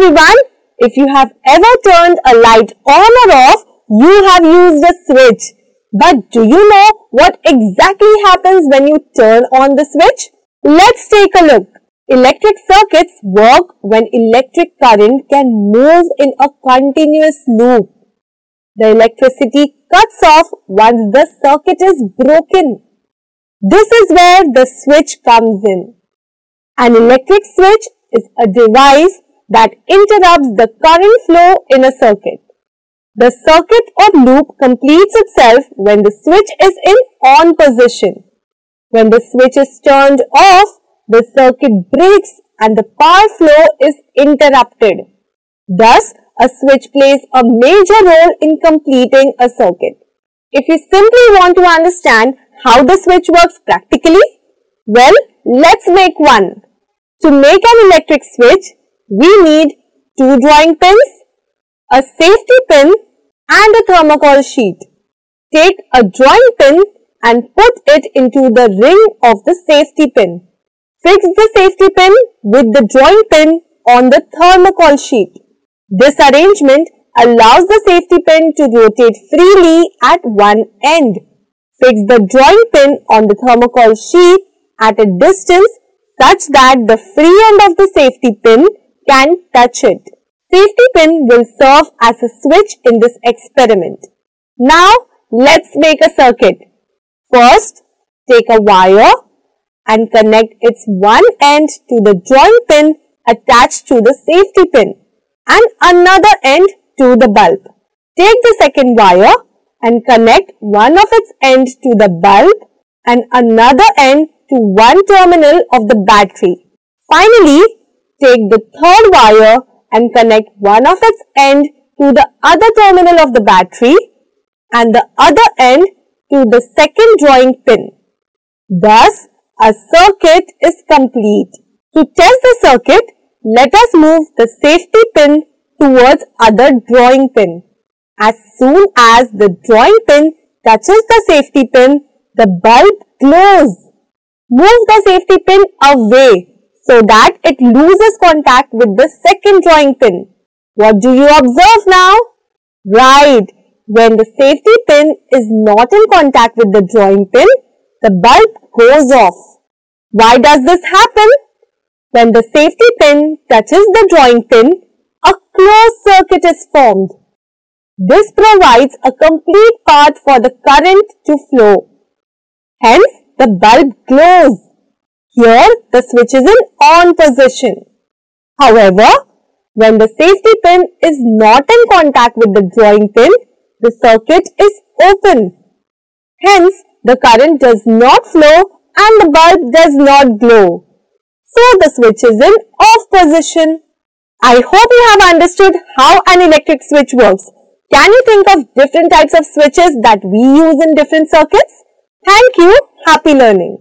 everyone, if you have ever turned a light on or off, you have used a switch. But do you know what exactly happens when you turn on the switch? Let's take a look. Electric circuits work when electric current can move in a continuous loop. The electricity cuts off once the circuit is broken. This is where the switch comes in. An electric switch is a device that interrupts the current flow in a circuit. The circuit or loop completes itself when the switch is in on position. When the switch is turned off, the circuit breaks and the power flow is interrupted. Thus, a switch plays a major role in completing a circuit. If you simply want to understand how the switch works practically, well, let's make one. To make an electric switch, we need 2 drawing pins, a safety pin and a thermocol sheet. Take a drawing pin and put it into the ring of the safety pin. Fix the safety pin with the drawing pin on the thermocol sheet. This arrangement allows the safety pin to rotate freely at one end. Fix the drawing pin on the thermocol sheet at a distance such that the free end of the safety pin can touch it. Safety pin will serve as a switch in this experiment. Now, let's make a circuit. First, take a wire and connect its one end to the drawing pin attached to the safety pin and another end to the bulb. Take the second wire and connect one of its ends to the bulb and another end to one terminal of the battery. Finally, take the third wire and connect one of its end to the other terminal of the battery and the other end to the second drawing pin. Thus, a circuit is complete. To test the circuit, let us move the safety pin towards other drawing pin. As soon as the drawing pin touches the safety pin, the bulb glows. Move the safety pin away so that it loses contact with the second drawing pin. What do you observe now? Right, when the safety pin is not in contact with the drawing pin, the bulb goes off. Why does this happen? When the safety pin touches the drawing pin, a closed circuit is formed. This provides a complete path for the current to flow. Hence, the bulb glows. Here, the switch is in on position. However, when the safety pin is not in contact with the drawing pin, the circuit is open. Hence, the current does not flow and the bulb does not glow. So, the switch is in off position. I hope you have understood how an electric switch works. Can you think of different types of switches that we use in different circuits? Thank you. Happy learning.